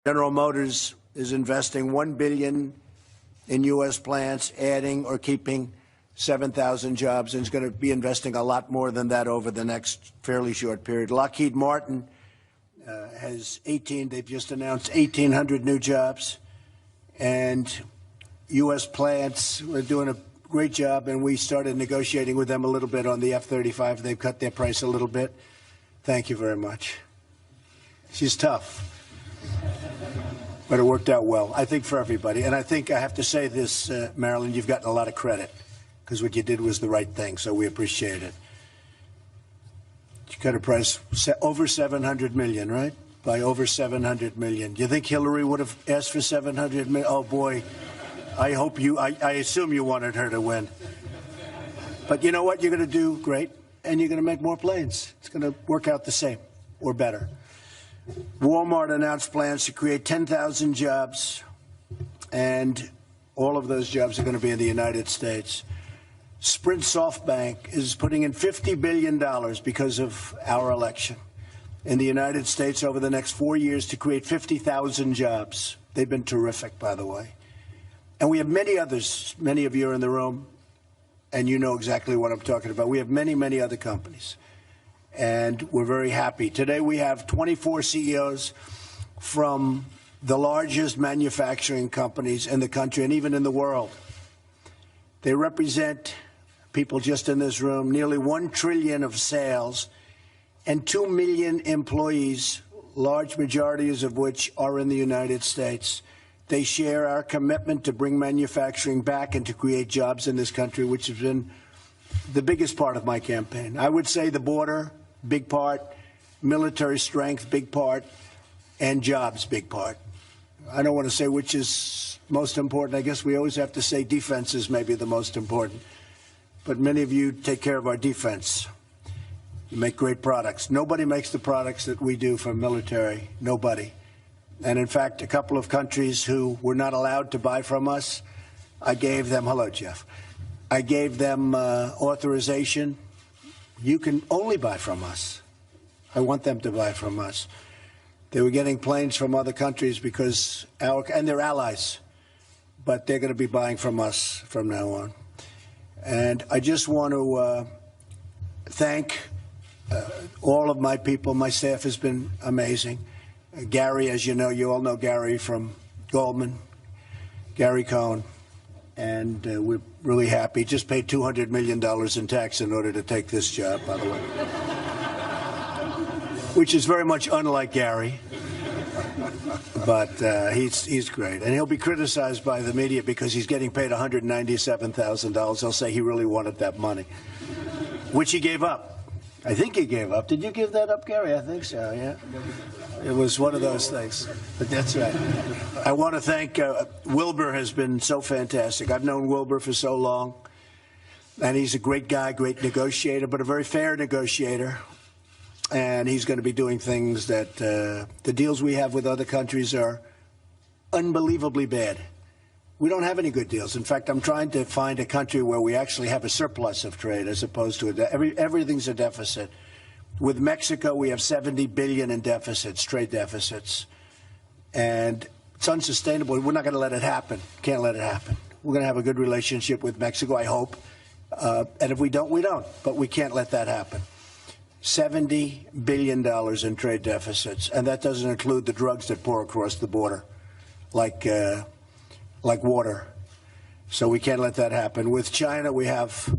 General Motors is investing $1 billion in U.S. plants, adding or keeping 7,000 jobs, and is going to be investing a lot more than that over the next fairly short period. Lockheed Martin has they've just announced 1,800 new jobs, and U.S. plants are doing a great job, and we started negotiating with them a little bit on the F-35. They've cut their price a little bit. Thank you very much. She's tough, but it worked out well, I think, for everybody. And I think I have to say this, Marilyn, you've gotten a lot of credit because what you did was the right thing, so we appreciate it. You cut a price over $700 million, right? By over $700 million. Do you think Hillary would have asked for $700 million? Oh, boy. I hope you, I assume you wanted her to win. But you know what? You're going to do great, and you're going to make more planes. It's going to work out the same or better. Walmart announced plans to create 10,000 jobs, and all of those jobs are going to be in the United States. Sprint SoftBank is putting in $50 billion because of our election in the United States over the next 4 years to create 50,000 jobs. They've been terrific, by the way. And we have many others. Many of you are in the room, and you know exactly what I'm talking about. We have many, many other companies, and we're very happy. Today we have 24 CEOs from the largest manufacturing companies in the country and even in the world. They represent, people just in this room, nearly $1 trillion of sales and 2 million employees, large majorities of which are in the United States. They share our commitment to bring manufacturing back and to create jobs in this country, which has been the biggest part of my campaign. I would say the border, big part, military strength, big part, and jobs, big part. I don't want to say which is most important. I guess we always have to say defense is maybe the most important. But many of you take care of our defense. You make great products. Nobody makes the products that we do for military. Nobody. And in fact, a couple of countries who were not allowed to buy from us, I gave them, hello, Jeff, I gave them authorization. You can only buy from us. I want them to buy from us. They were getting planes from other countries because and they're allies, but they're going to be buying from us from now on. And I just want to thank all of my people. My staff has been amazing. Gary, as you know, you all know Gary from Goldman, Gary Cohn, and we're really happy. Just paid $200 million in tax in order to take this job, by the way, which is very much unlike Gary, but he's great. And he'll be criticized by the media because he's getting paid $197,000. They'll say he really wanted that money, which he gave up. I think he gave up. Did you give that up, Gary? I think so, yeah. It was one of those things. But that's right. I want to thank Wilbur has been so fantastic. I've known Wilbur for so long, and he's a great guy, great negotiator, but a very fair negotiator. And he's going to be doing things that the deals we have with other countries are unbelievably bad. We don't have any good deals. In fact, I'm trying to find a country where we actually have a surplus of trade as opposed to everything's a deficit. With Mexico, we have $70 billion in deficits, trade deficits. And it's unsustainable. We're not going to let it happen. Can't let it happen. We're going to have a good relationship with Mexico, I hope. And if we don't, we don't. But we can't let that happen. $70 billion in trade deficits. And that doesn't include the drugs that pour across the border, like water. So we can't let that happen. With China, we have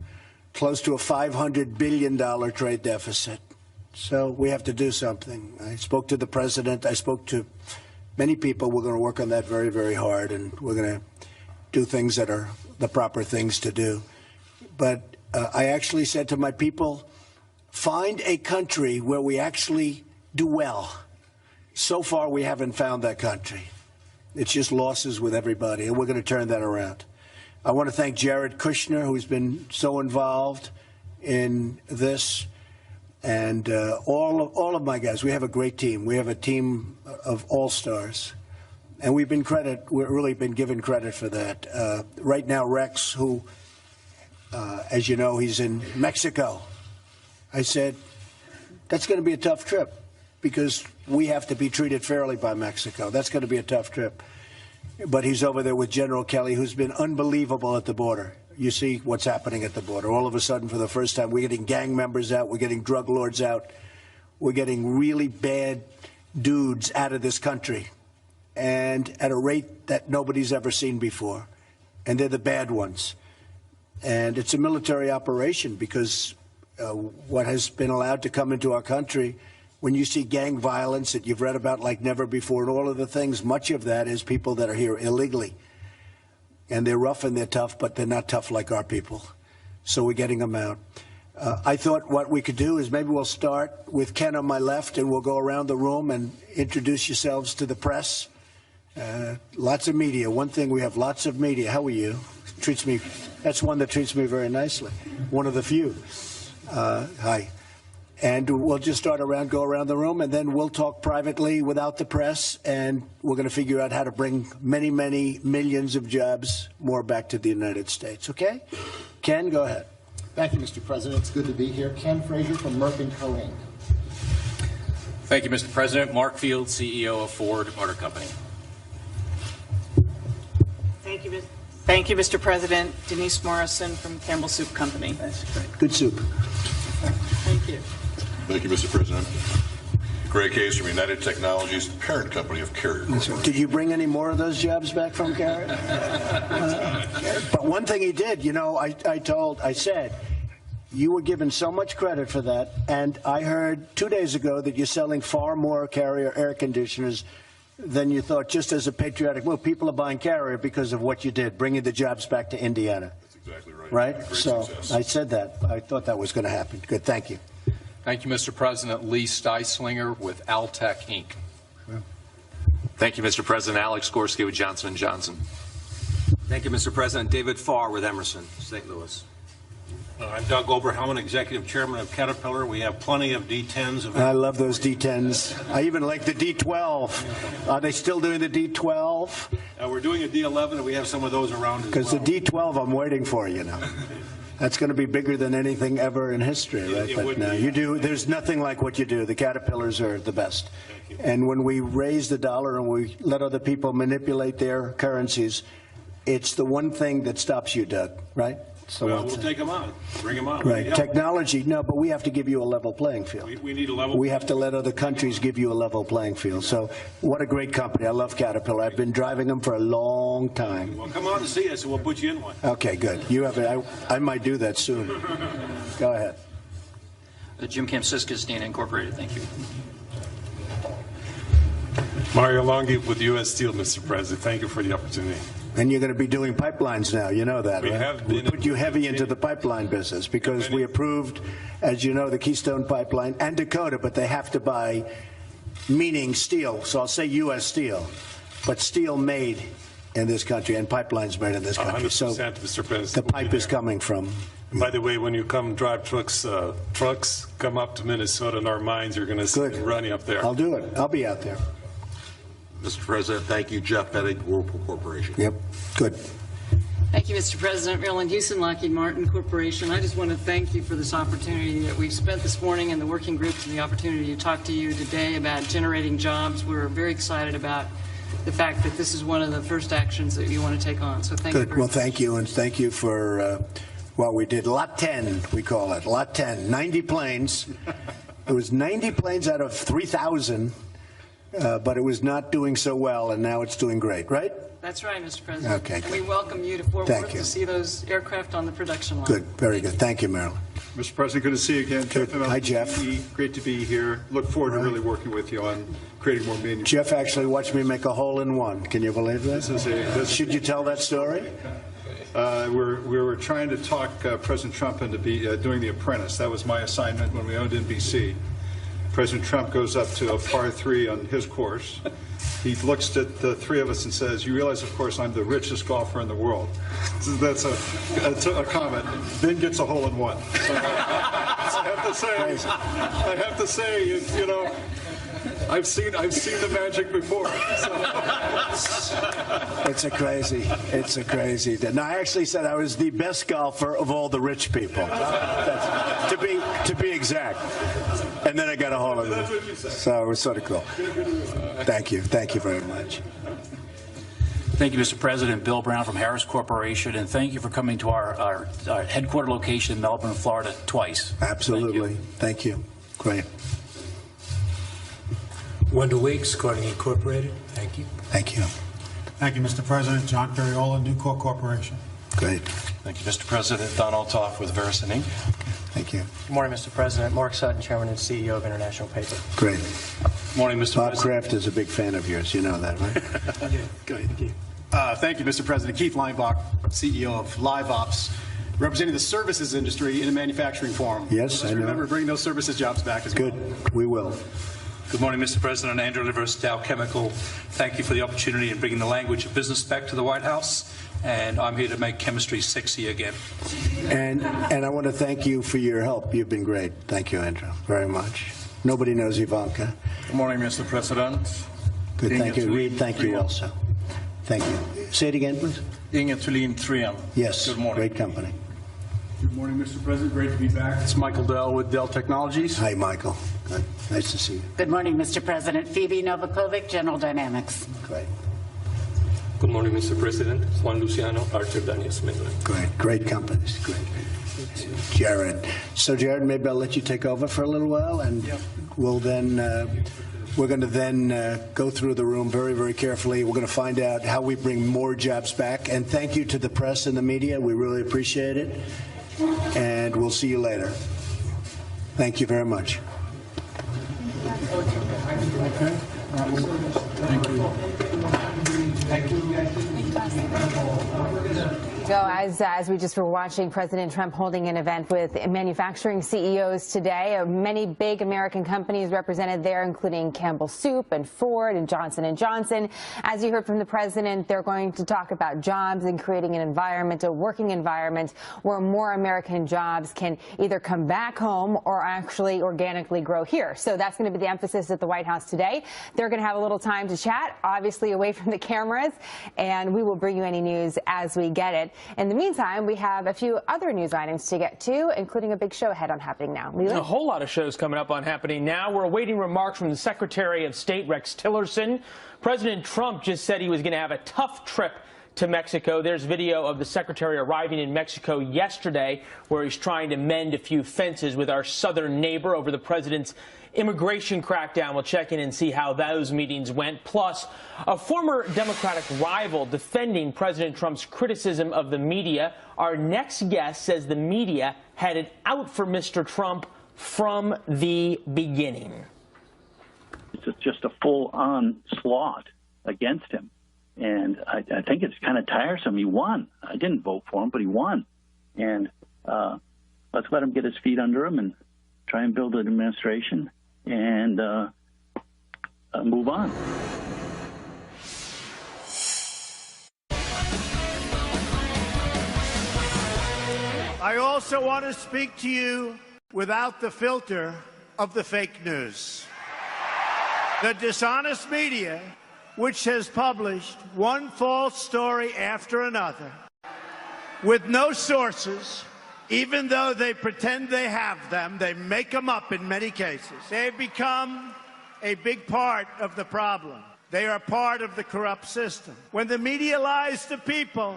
close to a $500 billion trade deficit. So we have to do something. I spoke to the president. I spoke to many people. We're going to work on that very, very hard, and we're going to do things that are the proper things to do. But I actually said to my people, find a country where we actually do well. So far, we haven't found that country. It's just losses with everybody, and we're going to turn that around. I want to thank Jared Kushner, who's been so involved in this, and all of my guys. We have a great team. We have a team of all-stars, and we've really been given credit for that. Right now, Rex, who, as you know, he's in Mexico. I said, that's going to be a tough trip. because we have to be treated fairly by Mexico. That's going to be a tough trip. But he's over there with General Kelly, who's been unbelievable at the border. You see what's happening at the border. All of a sudden, for the first time, we're getting gang members out. We're getting drug lords out. We're getting really bad dudes out of this country, and at a rate that nobody's ever seen before. And they're the bad ones. And it's a military operation because what has been allowed to come into our country, when you see gang violence that you've read about like never before, and all of the things, much of that is people that are here illegally. And they're rough and they're tough, but they're not tough like our people. So we're getting them out. I thought what we could do is maybe we'll start with Ken on my left, and we'll go around the room and introduce yourselves to the press. Lots of media. One thing, we have lots of media. How are you? Treats me. That's one that treats me very nicely. One of the few. Hi. And we'll just start around, go around the room, and then we'll talk privately without the press, and we're going to figure out how to bring many, many millions of jobs more back to the United States. Okay? Ken, go ahead. Thank you, Mr. President. It's good to be here. Ken Frazier from Merck & Co. Inc. Thank you, Mr. President. Mark Field, CEO of Ford Motor Company. Thank you, Mr. President. Denise Morrison from Campbell Soup Company. That's great. Good soup. Thank you. Thank you, Mr. President. Greg Case from United Technologies, parent company of Carrier. Did you bring any more of those jobs back from Carrier? But one thing he did, you know, I said, you were given so much credit for that, and I heard 2 days ago that you're selling far more Carrier air conditioners than you thought, just as a patriotic move. People are buying Carrier because of what you did, bringing the jobs back to Indiana. That's exactly right. Right? Great So success. I said that. I thought that was going to happen. Good. Thank you. Thank you, Mr. President. Lee Steislinger with Altec, Inc. Thank you, Mr. President. Alex Gorski with Johnson & Johnson. Thank you, Mr. President. David Farr with Emerson, St. Louis. I'm Doug Oberhelman, Executive Chairman of Caterpillar. We have plenty of D10s. I love those D10s. I even like the D12. Are they still doing the D12? We're doing a D11, and we have some of those around as well. Because the D12 I'm waiting for, you know. That's going to be bigger than anything ever in history, right? It But would no, be. you do. There's nothing like what you do. The Caterpillars are the best. Thank you. And when we raise the dollar and we let other people manipulate their currencies, it's the one thing that stops you, Doug, right? So Well, we'll take them on. Bring them on. right. Technology, no, but we have to give you a level playing field. We need a level. We have to let other countries give you a level playing field. So what a great company. I love Caterpillar. I've been driving them for a long time. Well, come on and see us, and we'll put you in one. Okay, good. You have it. I might do that soon. Go ahead. Jim Kamsiskas, Dana Incorporated. Thank you. Mario Longhi with U.S. Steel, Mr. President. Thank you for the opportunity. And you're going to be doing pipelines now. You know that, We right? have We been- put you heavy into the pipeline business because we approved, as you know, the Keystone Pipeline and Dakota, but they have to buy, meaning steel. So I'll say U.S. steel, but steel made in this country and pipelines made in this country. 100%, So Mr. President. the pipe is coming from. And by the way, when you come drive trucks come up to Minnesota in our mines, you're going to see Good. them running up there. I'll do it. I'll be out there. Mr. President, thank you. Jeff Pettig, Whirlpool Corporation. Yep. Good. Thank you, Mr. President. Marilyn Houston, Lockheed Martin Corporation. I just want to thank you for this opportunity that we've spent this morning in the working groups and the opportunity to talk to you today about generating jobs. We're very excited about the fact that this is one of the first actions that you want to take on. So thank you Good. very Well, much. thank you, and thank you for what we did. Lot 10, we call it. Lot 10, 90 planes. It was 90 planes out of 3,000, but it was not doing so well, and now it's doing great, right? That's right, Mr. President. Okay, And we good. welcome you to Fort Thank Worth you. to see those aircraft on the production line. Good. Very good. Thank you, Marilyn. Mr. President, good to see you again. Good. Hi, Jeff. Great to be here. Look forward to really working with you on creating more meaning. Jeff actually watched me make a hole in one. Can you believe that? Should you tell that story? We were trying to talk President Trump into doing The Apprentice. That was my assignment when we owned NBC. President Trump goes up to a par 3 on his course. He looks at the three of us and says, "You realize, of course, I'm the richest golfer in the world." So that's a comment. Then gets a hole in one. So I have to say, you know, I've seen the magic before. It's a crazy. No, I actually said I was the best golfer of all the rich people. To be exact. And then I got a hold of it. That's what you said. So it was sort of cool. Thank you. Thank you very much. Thank you, Mr. President. Bill Brown from Harris Corporation, and thank you for coming to our headquarter location in Melbourne, Florida, twice. Absolutely. Thank you. Great. Wendell Weeks, Corning Incorporated. Thank you. Thank you. Thank you, Mr. President. John Ferriola, Nucor Corporation. Great. Thank you, Mr. President. Donald Toff with Verisan Inc. Thank you. Good morning, Mr. President. Mark Sutton, Chairman and CEO of International Paper. Great. Good morning, Mr. Bob President. Kraft is a big fan of yours. You know that, right? I do. Good. Thank you. Thank you, Mr. President. Keith Leinbach, CEO of LiveOps, representing the services industry in a manufacturing forum. Yes, Let's I know. remember, bring those services jobs back as well. Good. We will. Good morning, Mr. President. Andrew Livers, Dow Chemical. Thank you for the opportunity in bringing the language of business back to the White House. And I'm here to make chemistry sexy again. And I want to thank you for your help. You've been great. Thank you, Andrew, very much. Nobody knows Ivanka. Good morning, Mr. President. Good. Thank you. Inge Reed, thank you Thulin. also. Thank you. Say it again, please. Inge Thulin 3M. Yes. Good morning. Great company. Good morning, Mr. President. Great to be back. It's Michael Dell with Dell Technologies. Hi, Michael. Good. Nice to see you. Good morning, Mr. President. Phoebe Novakovic, General Dynamics. Great. Good morning, Mr. President. Juan Luciano, Archer Daniels Midland. Great. Great companies. Great. Jared. So, Jared, maybe I'll let you take over for a little while, and we'll then, we're going to then go through the room very, very carefully. We're going to find out how we bring more jobs back. And thank you to the press and the media. We really appreciate it. And we'll see you later. Thank you very much. Okay. Thank you. So as we just were watching President Trump holding an event with manufacturing CEOs today, many big American companies represented there, including Campbell Soup and Ford and Johnson & Johnson. As you heard from the president, they're going to talk about jobs and creating an environment, a working environment where more American jobs can either come back home or actually organically grow here. So that's going to be the emphasis at the White House today. They're going to have a little time to chat, obviously away from the cameras, and we will bring you any news as we get it. In the meantime, we have a few other news items to get to, including a big show ahead on Happening Now. Leland? A whole lot of shows coming up on Happening Now. We're awaiting remarks from the Secretary of State, Rex Tillerson. President Trump just said he was going to have a tough trip to Mexico. There's video of the secretary arriving in Mexico yesterday, where he's trying to mend a few fences with our southern neighbor over the president's immigration crackdown. We'll check in and see how those meetings went. Plus, a former Democratic rival defending President Trump's criticism of the media. Our next guest says the media had it out for Mr. Trump from the beginning. It's just a full-on slaught against him. And I think it's kind of tiresome. He won. I didn't vote for him, but he won. And let's let him get his feet under him and try and build an administration and move on. I also want to speak to you without the filter of the fake news. The dishonest media, which has published one false story after another, with no sources, even though they pretend they have them, they make them up in many cases. They've become a big part of the problem. They are part of the corrupt system. When the media lies to people,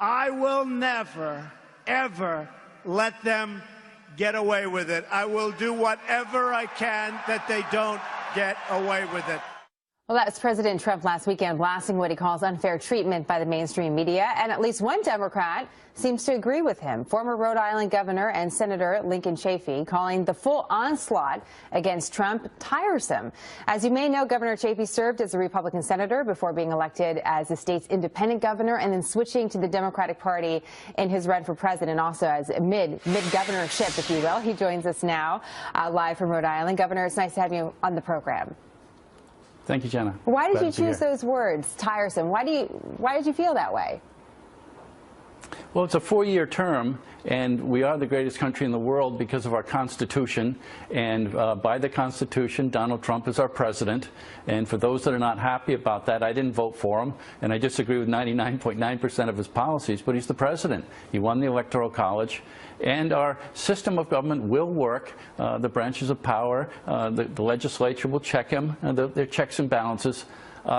I will never, ever let them get away with it. I will do whatever I can that they don't get away with it. Well, that was President Trump last weekend blasting what he calls unfair treatment by the mainstream media, and at least one Democrat seems to agree with him. Former Rhode Island Governor and Senator Lincoln Chafee calling the full onslaught against Trump tiresome. As you may know, Governor Chafee served as a Republican senator before being elected as the state's independent governor and then switching to the Democratic Party in his run for president, also as mid-governorship, if you will. He joins us now live from Rhode Island. Governor, it's nice to have you on the program. Thank you, Jenna. Why did you choose those words, tiresome? Why did you feel that way? Well, it's a 4-year term, and we are the greatest country in the world because of our Constitution. And by the Constitution, Donald Trump is our president. And for those that are not happy about that, I didn't vote for him, and I disagree with 99.9% of his policies, but he's the president. He won the Electoral College. And our system of government will work. The branches of power, the legislature will check him, their checks and balances.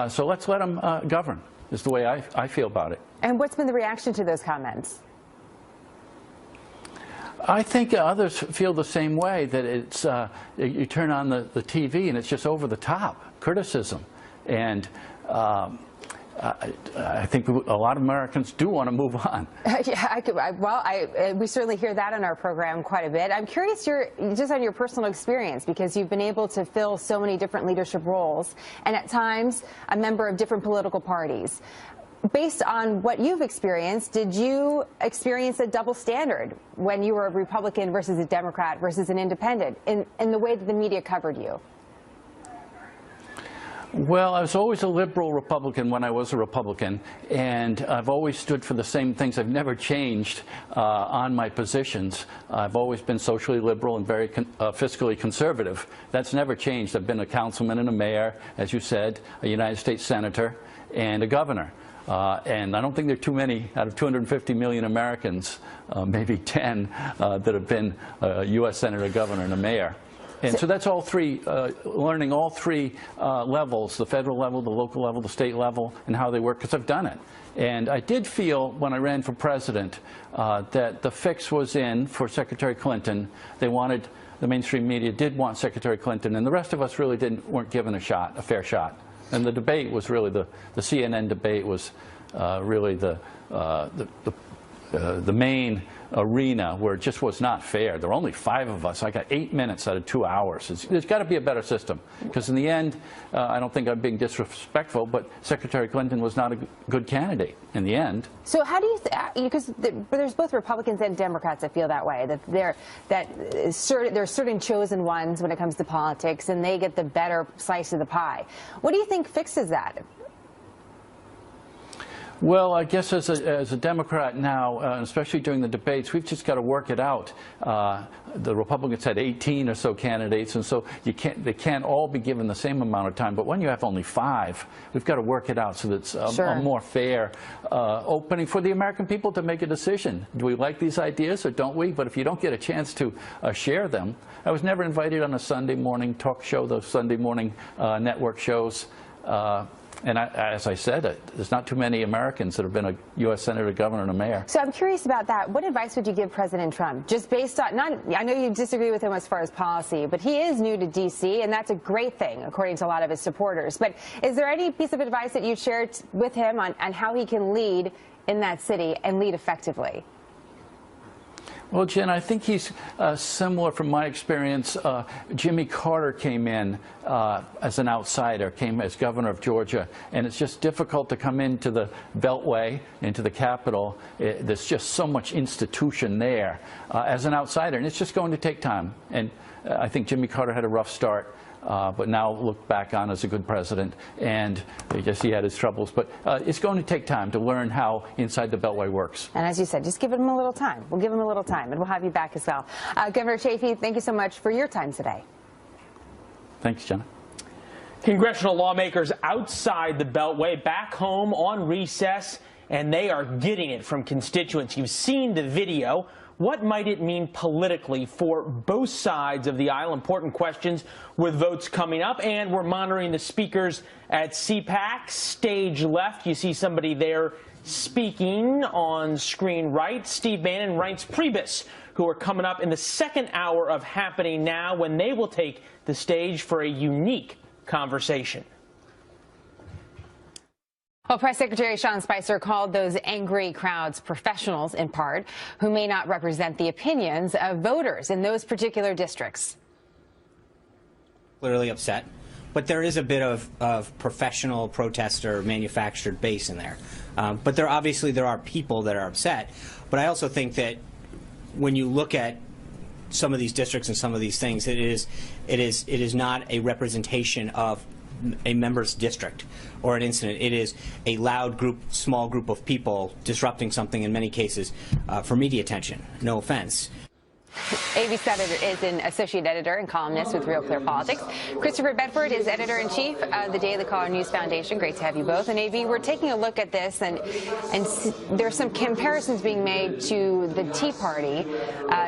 So let's let him govern, is the way I feel about it. And what's been the reaction to those comments? I think others feel the same way, that it's you turn on the TV and it's just over the top criticism. And I think a lot of Americans do want to move on. Yeah, we certainly hear that on our program quite a bit. I'm curious, just on your personal experience, because you've been able to fill so many different leadership roles, and at times a member of different political parties. Based on what you've experienced, did you experience a double standard when you were a Republican versus a Democrat versus an independent in the way that the media covered you? Well, I was always a liberal Republican when I was a Republican, and I've always stood for the same things. I've never changed on my positions. I've always been socially liberal and very fiscally conservative. That's never changed. I've been a councilman and a mayor, as you said, a United States senator, and a governor. And I don't think there are too many out of 250 million Americans, maybe 10, that have been a U.S. senator, governor, and a mayor. And so that's all three, learning all three levels, the federal level, the local level, the state level, and how they work, because I've done it. And I did feel when I ran for president that the fix was in for Secretary Clinton. They wanted, the mainstream media did want Secretary Clinton, and the rest of us really weren't given a shot, a fair shot. And the debate was really, the CNN debate was really the main arena where it just was not fair. There were only 5 of us. I got 8 minutes out of 2 hours. There's got to be a better system, because in the end, I don't think I'm being disrespectful, but Secretary Clinton was not a good candidate in the end. So how do you, because there's both Republicans and Democrats that feel that way, that there are certain chosen ones when it comes to politics, and they get the better slice of the pie. What do you think fixes that? Well, I guess as a Democrat now, especially during the debates, we've just got to work it out. The Republicans had 18 or so candidates, and so they can't all be given the same amount of time. But when you have only 5, we've got to work it out so that it's a more fair opening for the American people to make a decision. Do we like these ideas or don't we? But if you don't get a chance to share them, I was never invited on a Sunday morning talk show, those Sunday morning network shows. And as I said, there's not too many Americans that have been a U.S. senator, governor, and a mayor. So I'm curious about that. What advice would you give President Trump? Just based on, I know you disagree with him as far as policy, but he is new to D.C., and that's a great thing, according to a lot of his supporters. But is there any piece of advice that you'd shared with him on how he can lead in that city and lead effectively? Well, Jen, I think he's similar from my experience. Jimmy Carter came in as an outsider, came as governor of Georgia, and it's just difficult to come into the Beltway, into the Capitol. There's just so much institution there as an outsider, and it's just going to take time. And I think Jimmy Carter had a rough start. But now looked back on as a good president, and I guess he had his troubles. But it's going to take time to learn how inside the Beltway works. And as you said, just give him a little time. We'll give him a little time, and we'll have you back as well. Governor Chafee, thank you so much for your time today. Thanks, Jenna. Congressional lawmakers outside the Beltway, back home on recess, and they are getting it from constituents. You've seen the video. What might it mean politically for both sides of the aisle? Important questions with votes coming up, and we're monitoring the speakers at CPAC. Stage left, you see somebody there speaking. On screen right, Steve Bannon and Reince Priebus, who are coming up in the second hour of Happening Now, when they will take the stage for a unique conversation. Well, Press Secretary Sean Spicer called those angry crowds professionals, in part, who may not represent the opinions of voters in those particular districts. Clearly upset, but there is a bit of professional protester manufactured base in there. But there are people that are upset. But I also think that when you look at some of these districts and some of these things, it is not a representation of a member's district or an incident. It is a loud group, small group of people disrupting something, in many cases, for media attention. No offense. ABC is an associate editor and columnist with Real Clear Politics. Christopher Bedford is editor-in-chief of the Daily Caller News Foundation. Great to have you both. And AB, we're taking a look at this, and there's some comparisons being made to the Tea Party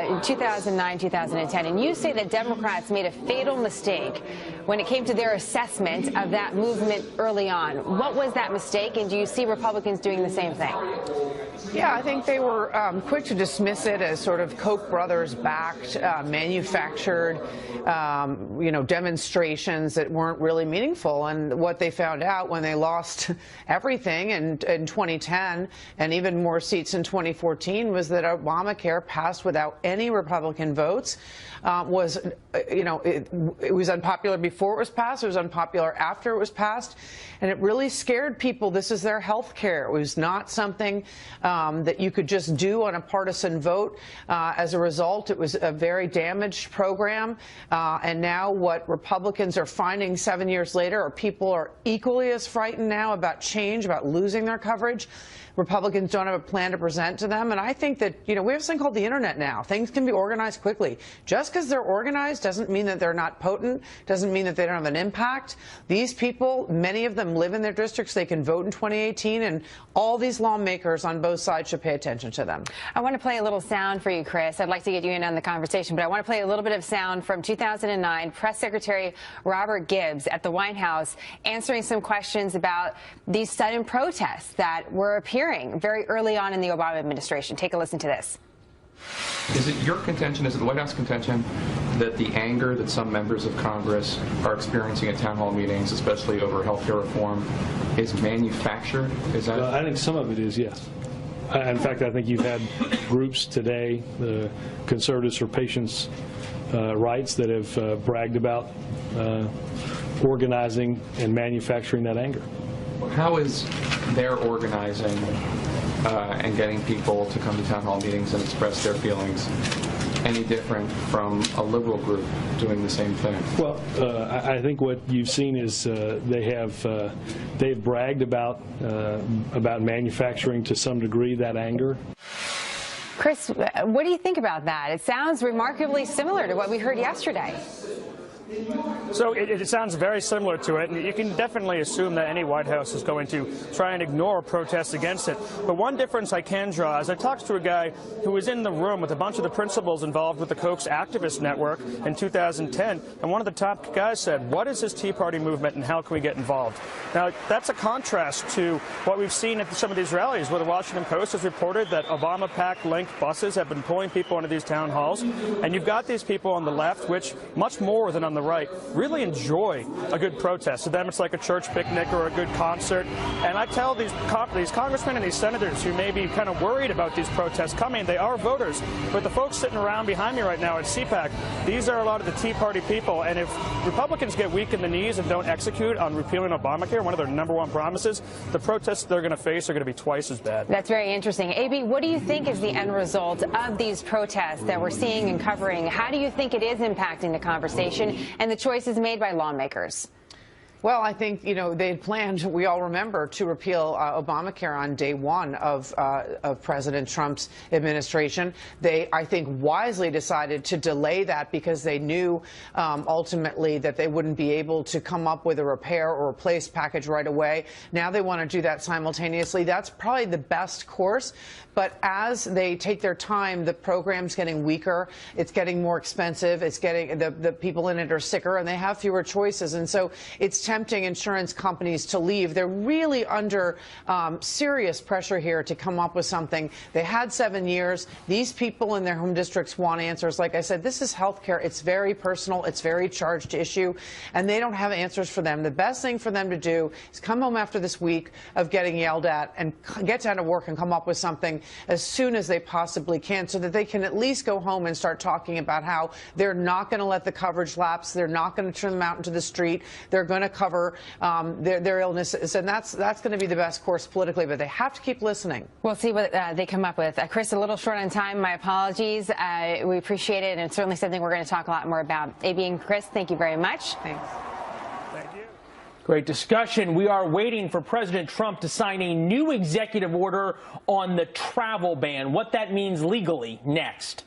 in 2009, 2010. And you say that Democrats made a fatal mistake when it came to their assessment of that movement early on. What was that mistake, and do you see Republicans doing the same thing? Yeah, I think they were quick to dismiss it as sort of Koch brothers-backed, manufactured, demonstrations that weren't really meaningful. And what they found out when they lost everything in 2010 and even more seats in 2014 was that Obamacare passed without any Republican votes. It was unpopular before it was passed. It was unpopular after it was passed. And it really scared people. This is their health care. It was not something that you could just do on a partisan vote. As a result, it was a very damaged program. And now what Republicans are finding 7 years later are people are equally as frightened now about change, about losing their coverage. Republicans don't have a plan to present to them. And I think that, we have something called the internet now. Things can be organized quickly. Just because they're organized doesn't mean that they're not potent, doesn't mean that they don't have an impact. These people, many of them live in their districts. They can vote in 2018, and all these lawmakers on both sides should pay attention to them. I want to play a little sound for you, Chris. I'd like to get you in on the conversation, but I want to play a little bit of sound from 2009. Press Secretary Robert Gibbs at the White House answering some questions about these sudden protests that were appearing very early on in the Obama administration. Take a listen to this. Is it your contention, is it the White House contention, that the anger that some members of Congress are experiencing at town hall meetings, especially over health care reform, is manufactured? Is that? I think some of it is, yes. In fact, I think you've had groups today, the Conservatives for Patients' Rights, that have bragged about organizing and manufacturing that anger. How is their organizing and getting people to come to town hall meetings and express their feelings any different from a liberal group doing the same thing? Well, I think what you've seen is they've bragged about manufacturing to some degree that anger. Chris, what do you think about that? It sounds remarkably similar to what we heard yesterday. So it sounds very similar to it, and you can definitely assume that any White House is going to try and ignore protests against it. But one difference I can draw is I talked to a guy who was in the room with a bunch of the principals involved with the Koch's activist network in 2010, and one of the top guys said, "What is this Tea Party movement and how can we get involved?" Now, that's a contrast to what we've seen at some of these rallies, where the Washington Post has reported that Obama-PAC-linked buses have been pulling people into these town halls, and you've got these people on the left, which much more than on the right, really enjoy a good protest. To them, it's like a church picnic or a good concert. And I tell these congressmen and these senators who may be kind of worried about these protests coming, they are voters. But the folks sitting around behind me right now at CPAC, these are a lot of the Tea Party people. And if Republicans get weak in the knees and don't execute on repealing Obamacare, one of their #1 promises, the protests they're going to face are going to be twice as bad. That's very interesting. AB, what do you think is the end result of these protests that we're seeing and covering? How do you think it is impacting the conversation and the choices made by lawmakers? Well, I think, they had planned, we all remember, to repeal Obamacare on day one of President Trump's administration. They, I think, wisely decided to delay that because they knew ultimately that they wouldn't be able to come up with a repair or replace package right away. Now they want to do that simultaneously. That's probably the best course. But as they take their time, the program's getting weaker. It's getting more expensive. It's getting the people in it are sicker, and they have fewer choices. And so it's tempting insurance companies to leave. They're really under serious pressure here to come up with something. They had 7 years. These people in their home districts want answers. Like I said, this is health care. It's very personal. It's very charged issue, and they don't have answers for them. The best thing for them to do is come home after this week of getting yelled at and get down to work and come up with something as soon as they possibly can, so that they can at least go home and start talking about how they're not going to let the coverage lapse. They're not going to turn them out into the street. They're going to cover their illnesses, and that's going to be the best course politically. But they have to keep listening. We'll see what they come up with. Chris, a little short on time. My apologies. We appreciate it, and it's certainly something we're going to talk a lot more about. AB and Chris, thank you very much. Thanks. Great discussion. We are waiting for President Trump to sign a new executive order on the travel ban. What that means legally, next.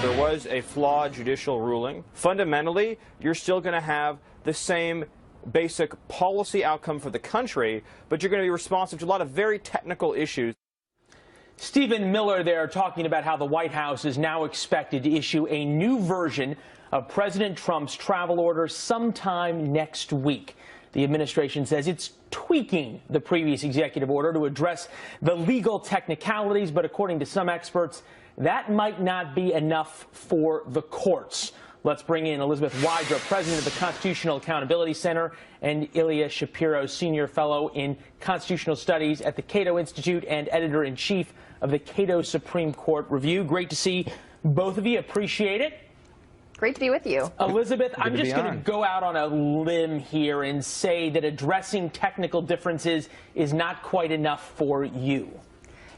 There was a flawed judicial ruling. Fundamentally, you're still going to have the same basic policy outcome for the country, but you're going to be responsive to a lot of very technical issues. Stephen Miller there talking about how the White House is now expected to issue a new version of President Trump's travel order sometime next week. The administration says it's tweaking the previous executive order to address the legal technicalities, but according to some experts, that might not be enough for the courts. Let's bring in Elizabeth Wydra, president of the Constitutional Accountability Center, and Ilya Shapiro, senior fellow in constitutional studies at the Cato Institute and editor-in-chief of the Cato Supreme Court Review. Great to see both of you. Appreciate it. Great to be with you. Elizabeth, I'm just going to go out on a limb here and say that addressing technical differences is not quite enough for you.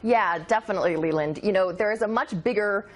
Yeah, definitely, Leland. You know, there is a much bigger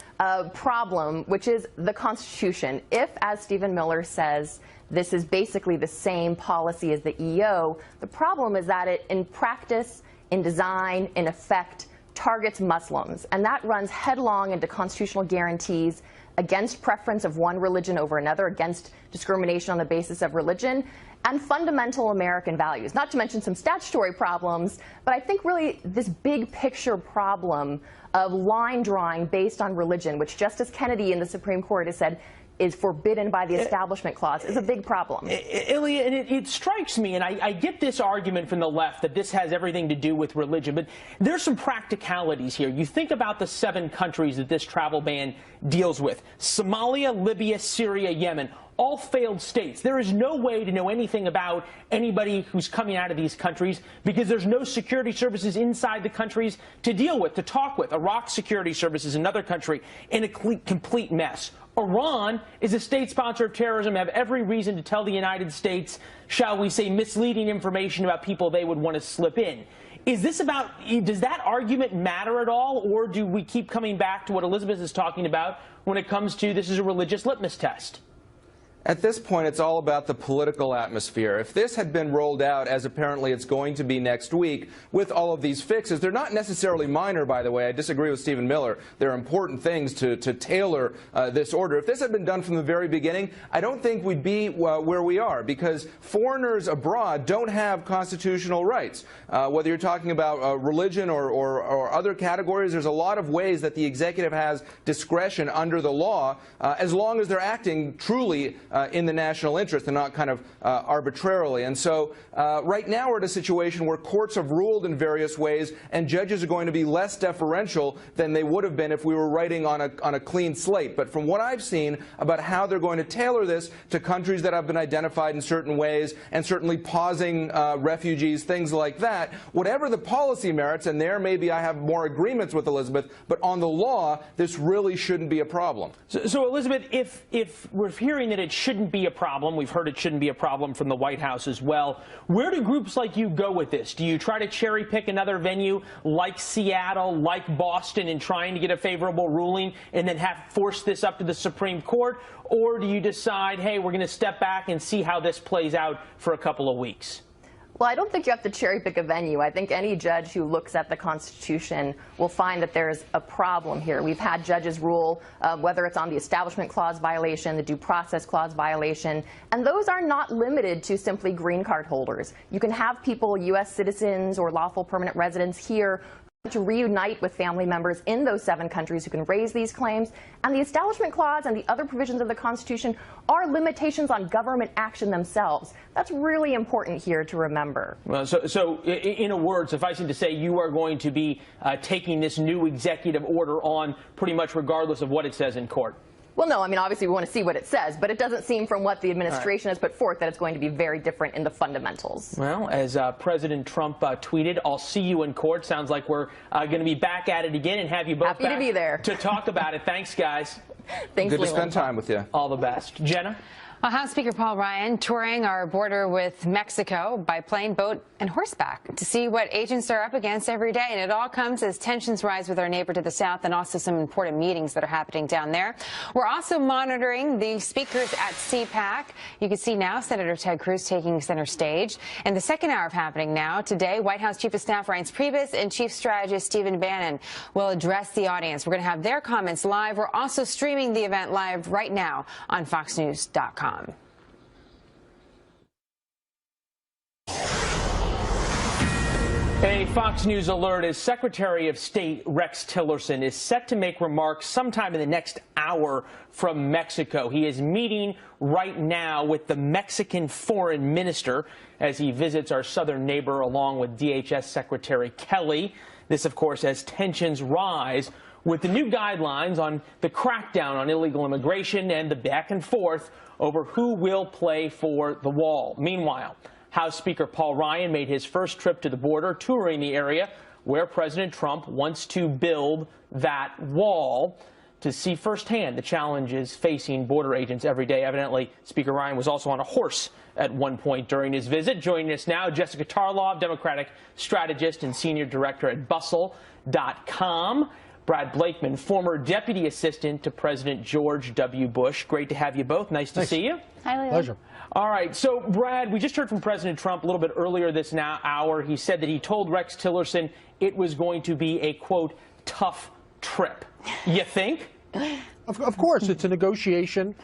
problem, which is the Constitution. If, as Stephen Miller says, this is basically the same policy as the EO, the problem is that it, in practice, in design, in effect, targets Muslims. And that runs headlong into constitutional guarantees against preference of one religion over another, against discrimination on the basis of religion, and fundamental American values, not to mention some statutory problems, but I think really this big picture problem of line drawing based on religion, which Justice Kennedy in the Supreme Court has said is forbidden by the Establishment Clause, is a big problem. Ilya, and it strikes me, and I get this argument from the left that this has everything to do with religion, but there's some practicalities here. You think about the 7 countries that this travel ban deals with: Somalia, Libya, Syria, Yemen. All failed states. There is no way to know anything about anybody who's coming out of these countries because there's no security services inside the countries to deal with, to talk with. Iraq security services, another country, in a complete mess. Iran is a state sponsor of terrorism, have every reason to tell the United States, shall we say, misleading information about people they would want to slip in. Is this about, does that argument matter at all, or do we keep coming back to what Elizabeth is talking about when it comes to this is a religious litmus test? At this point, it's all about the political atmosphere. If this had been rolled out, as apparently it's going to be next week, with all of these fixes, they're not necessarily minor, by the way. I disagree with Stephen Miller. There are important things to tailor this order. If this had been done from the very beginning, I don't think we'd be where we are, because foreigners abroad don't have constitutional rights. Whether you're talking about religion or other categories, there's a lot of ways that the executive has discretion under the law, as long as they're acting truly in the national interest and not kind of arbitrarily. And so right now we're at a situation where courts have ruled in various ways, and judges are going to be less deferential than they would have been if we were writing on a clean slate. But from what I've seen about how they're going to tailor this to countries that have been identified in certain ways, and certainly pausing refugees, things like that, whatever the policy merits, and there maybe I have more agreements with Elizabeth, but on the law, this really shouldn't be a problem. So Elizabeth, if we're hearing that it shouldn't be a problem, we've heard it shouldn't be a problem from the White House as well, where do groups like you go with this? Do you try to cherry pick another venue like Seattle, like Boston, in trying to get a favorable ruling and then force this up to the Supreme Court? Or do you decide, hey, we're going to step back and see how this plays out for a couple of weeks? Well, I don't think you have to cherry pick a venue. I think any judge who looks at the Constitution will find that there's a problem here. We've had judges rule, whether it's on the Establishment Clause violation, the Due Process Clause violation, and those are not limited to simply green card holders. You can have people, U.S. citizens or lawful permanent residents here, to reunite with family members in those 7 countries who can raise these claims. And the Establishment Clause and the other provisions of the Constitution are limitations on government action themselves. That's really important here to remember. Well, so in a word, suffice it to say, you are going to be taking this new executive order on pretty much regardless of what it says in court. Well, no, I mean, obviously we want to see what it says, but it doesn't seem from what the administration has put forth that it's going to be very different in the fundamentals. Well, as President Trump tweeted, I'll see you in court. Sounds like we're going to be back at it again and have you both Happy to be there to talk about it. Thanks, guys. Thanks, Good to spend time with you. All the best. Jenna? Well, House Speaker Paul Ryan touring our border with Mexico by plane, boat, and horseback to see what agents are up against every day. And it all comes as tensions rise with our neighbor to the south and also some important meetings that are happening down there. We're also monitoring the speakers at CPAC. You can see now Senator Ted Cruz taking center stage. And the second hour of Happening Now today, White House Chief of Staff Reince Priebus and Chief Strategist Stephen Bannon will address the audience. We're going to have their comments live. We're also streaming the event live right now on FoxNews.com. A Fox News alert as Secretary of State Rex Tillerson is set to make remarks sometime in the next hour from Mexico. He is meeting right now with the Mexican foreign minister as he visits our southern neighbor along with DHS Secretary Kelly. This, of course, as tensions rise with the new guidelines on the crackdown on illegal immigration and the back and forth over who will play for the wall. Meanwhile, House Speaker Paul Ryan made his first trip to the border, touring the area where President Trump wants to build that wall to see firsthand the challenges facing border agents every day. Evidently, Speaker Ryan was also on a horse at one point during his visit. Joining us now, Jessica Tarlov, Democratic strategist and senior director at Bustle.com. Brad Blakeman, former deputy assistant to President George W. Bush. Great to have you both. Nice to see you. Hi, Leila. Pleasure. All right. So, Brad, we just heard from President Trump a little bit earlier this hour. He said that he told Rex Tillerson it was going to be a, quote, tough trip. You think? Of course. It's a negotiation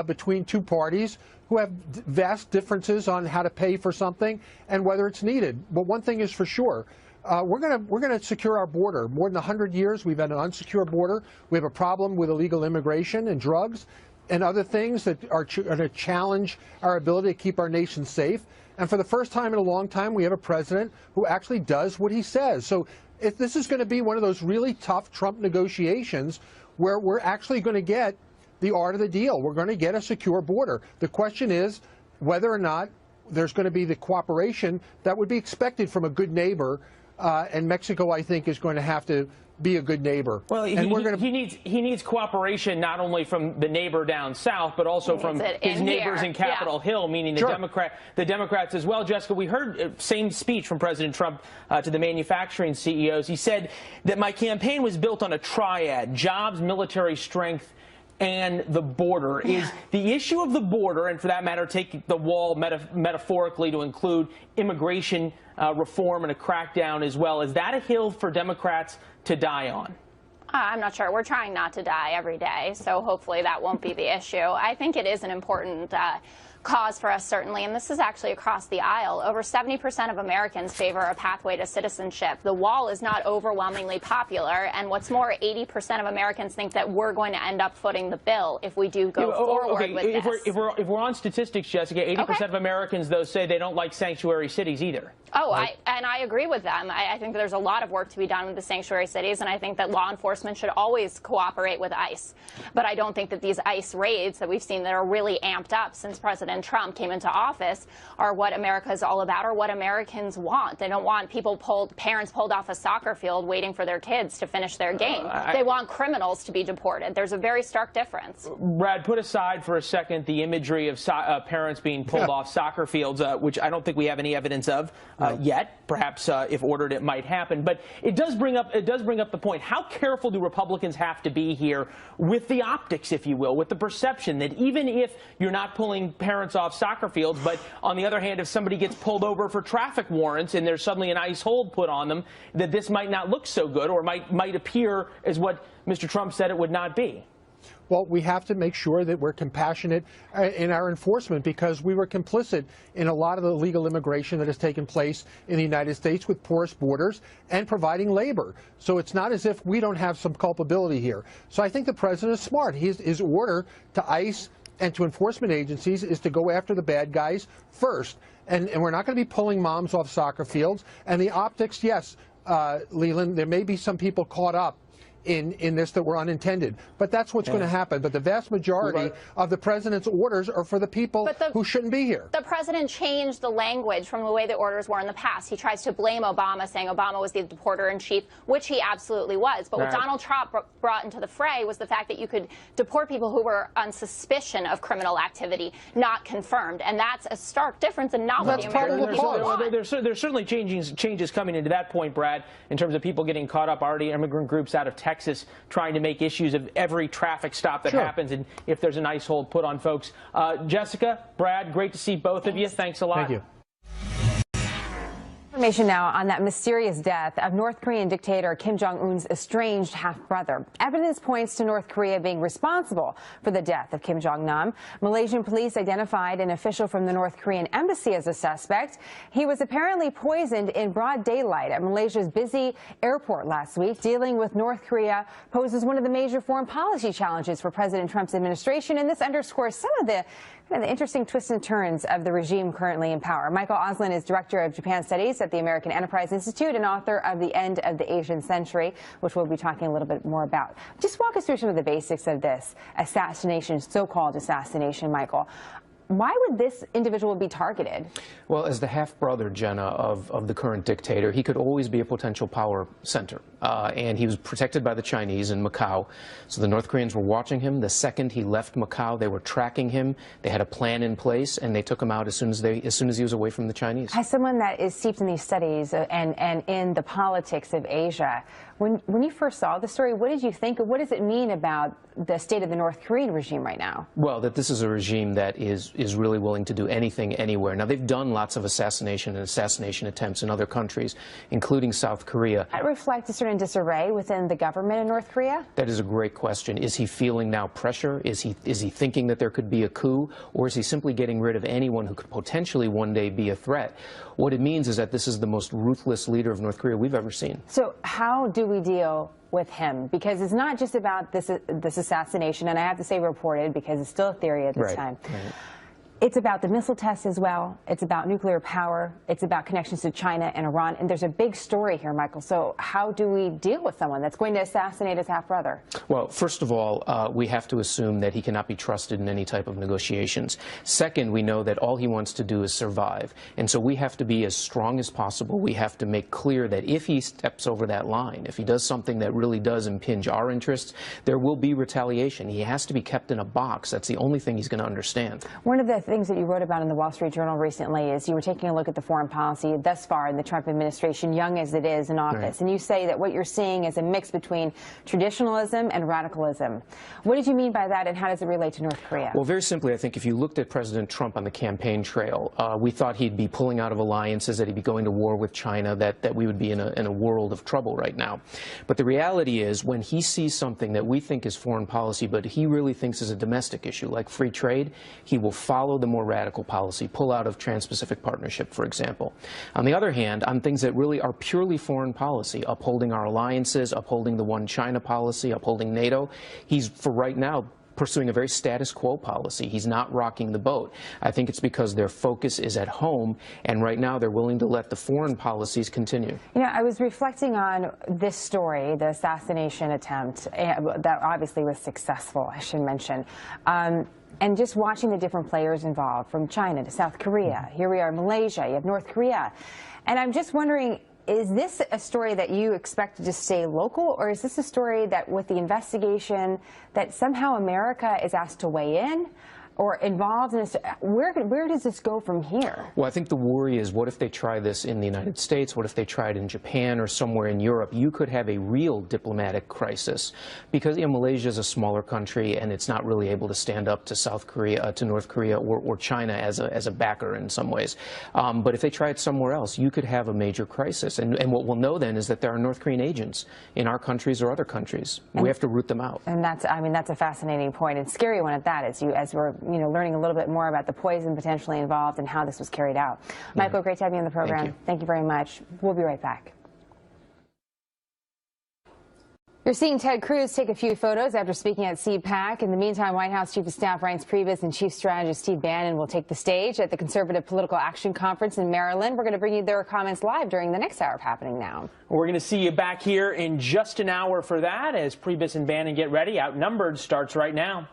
between two parties who have vast differences on how to pay for something and whether it's needed. But one thing is for sure. We're going to secure our border. More than 100 years, we've had an unsecure border. We have a problem with illegal immigration and drugs and other things that are going to challenge our ability to keep our nation safe. And for the first time in a long time, we have a president who actually does what he says. So if this is going to be one of those really tough Trump negotiations where we're actually going to get the art of the deal. We're going to get a secure border. The question is whether or not there's going to be the cooperation that would be expected from a good neighbor. And Mexico, I think, is going to have to be a good neighbor. Well, he needs cooperation not only from the neighbor down south, but also from his neighbors in Capitol Hill, meaning the Democrats as well. Jessica, we heard same speech from President Trump to the manufacturing CEOs. He said that my campaign was built on a triad: jobs, military strength, and the border. Is the issue of the border, and for that matter, take the wall metaphorically to include immigration reform and a crackdown as well, is that a hill for Democrats to die on? I'm not sure. We're trying not to die every day, so hopefully that won't be the issue. I think it is an important cause for us, certainly, and this is actually across the aisle. Over 70% of Americans favor a pathway to citizenship. The wall is not overwhelmingly popular, and what's more, 80% of Americans think that we're going to end up footing the bill if we do go forward with this. If we're on statistics, Jessica, 80% of Americans, though, say they don't like sanctuary cities either. Oh, I agree with them. I think there's a lot of work to be done with the sanctuary cities, and I think that law enforcement should always cooperate with ICE. But I don't think that these ICE raids that we've seen that are really amped up since President Trump came into office are what America is all about or what Americans want. They don't want parents pulled off a soccer field waiting for their kids to finish their game. They want criminals to be deported. There's a very stark difference. Brad, put aside for a second the imagery of parents being pulled off soccer fields, which I don't think we have any evidence of yet. Perhaps if ordered, it might happen. But it does bring up the point. How careful do Republicans have to be here with the optics, if you will, with the perception that even if you're not pulling parents off soccer fields, but on the other hand, if somebody gets pulled over for traffic warrants and there's suddenly an ICE hold put on them, that this might not look so good or might appear as what Mr. Trump said it would not be? Well, we have to make sure that we're compassionate in our enforcement because we were complicit in a lot of the illegal immigration that has taken place in the United States with porous borders and providing labor. So it's not as if we don't have some culpability here. So I think the president is smart. His order to ICE and to enforcement agencies is to go after the bad guys first. And we're not going to be pulling moms off soccer fields. And the optics, yes, Leland, there may be some people caught up in this that were unintended. But that's what's going to happen. But the vast majority of the president's orders are for the people who shouldn't be here. The president changed the language from the way the orders were in the past. He tries to blame Obama, saying Obama was the deporter-in-chief, which he absolutely was. But what Donald Trump brought into the fray was the fact that you could deport people who were on suspicion of criminal activity, not confirmed. And that's a stark difference and not what the American people want. There's certainly changes coming into that point, Brad, in terms of people getting caught up, already immigrant groups out of Texas trying to make issues of every traffic stop that happens, and if there's an ICE hold put on folks. Jessica, Brad, great to see both of you. Thanks a lot. Thank you. Information now on that mysterious death of North Korean dictator Kim Jong-un's estranged half-brother. Evidence points to North Korea being responsible for the death of Kim Jong-nam. Malaysian police identified an official from the North Korean embassy as a suspect. He was apparently poisoned in broad daylight at Malaysia's busy airport last week. Dealing with North Korea poses one of the major foreign policy challenges for President Trump's administration, and this underscores some of the interesting twists and turns of the regime currently in power. Michael Oslin is Director of Japan Studies at the American Enterprise Institute and author of The End of the Asian Century, which we'll be talking a little bit more about. Just walk us through some of the basics of this assassination, so-called assassination, Michael. Why would this individual be targeted? Well, as the half-brother, Jenna, of the current dictator, he could always be a potential power center. And he was protected by the Chinese in Macau. So the North Koreans were watching him. The second he left Macau, they were tracking him. They had a plan in place, and they took him out as soon as he was away from the Chinese. As someone that is steeped in these studies and in the politics of Asia, when you first saw the story, what did you think? What does it mean about the state of the North Korean regime right now? Well, that this is a regime that is really willing to do anything, anywhere. Now, they've done lots of assassination attempts in other countries, including South Korea. That reflects a certain disarray within the government in North Korea? That is a great question. Is he feeling now pressure? Is he thinking that there could be a coup? Or is he simply getting rid of anyone who could potentially one day be a threat? What it means is that this is the most ruthless leader of North Korea we've ever seen. So how do we deal with him? Because it's not just about this assassination, and I have to say reported because it's still a theory at this time. Right. It's about the missile tests as well. It's about nuclear power. It's about connections to China and Iran. And there's a big story here, Michael. So how do we deal with someone that's going to assassinate his half-brother? Well, first of all, we have to assume that he cannot be trusted in any type of negotiations. Second, we know that all he wants to do is survive. And so we have to be as strong as possible. We have to make clear that if he steps over that line, if he does something that really does impinge our interests, there will be retaliation. He has to be kept in a box. That's the only thing he's going to understand. One of the things that you wrote about in the Wall Street Journal recently is you were taking a look at the foreign policy thus far in the Trump administration, young as it is in office. Right. And you say that what you're seeing is a mix between traditionalism and radicalism. What did you mean by that, and how does it relate to North Korea? Well, very simply, I think if you looked at President Trump on the campaign trail, we thought he'd be pulling out of alliances, that he'd be going to war with China, that we would be in a world of trouble right now. But the reality is, when he sees something that we think is foreign policy, but he really thinks is a domestic issue, like free trade, he will follow the more radical policy, pull out of Trans-Pacific Partnership, for example. On the other hand, on things that really are purely foreign policy, upholding our alliances, upholding the one China policy, upholding NATO, he's, for right now, pursuing a very status quo policy. He's not rocking the boat. I think it's because their focus is at home, and right now they're willing to let the foreign policies continue. You know, I was reflecting on this story, the assassination attempt, that obviously was successful, I should mention. And just watching the different players involved, from China to South Korea. Here we are in Malaysia, you have North Korea. And I'm just wondering, is this a story that you expect to just stay local, or is this a story that with the investigation that somehow America is asked to weigh in or involved in this? Where does this go from here? Well, I think the worry is, what if they try this in the United States? What if they try it in Japan or somewhere in Europe? You could have a real diplomatic crisis, because Malaysia is a smaller country and it's not really able to stand up to South Korea, to North Korea or China as a backer in some ways. But if they try it somewhere else, you could have a major crisis. And what we'll know then is that there are North Korean agents in our countries or other countries. We have to root them out. And that's a fascinating point, and scary one at that, as we're learning a little bit more about the poison potentially involved and how this was carried out. Michael, great to have you on the program. Thank you very much. We'll be right back. You're seeing Ted Cruz take a few photos after speaking at CPAC. In the meantime, White House Chief of Staff Reince Priebus and Chief Strategist Steve Bannon will take the stage at the Conservative Political Action Conference in Maryland. We're going to bring you their comments live during the next hour of Happening Now. We're going to see you back here in just an hour for that as Priebus and Bannon get ready. Outnumbered starts right now.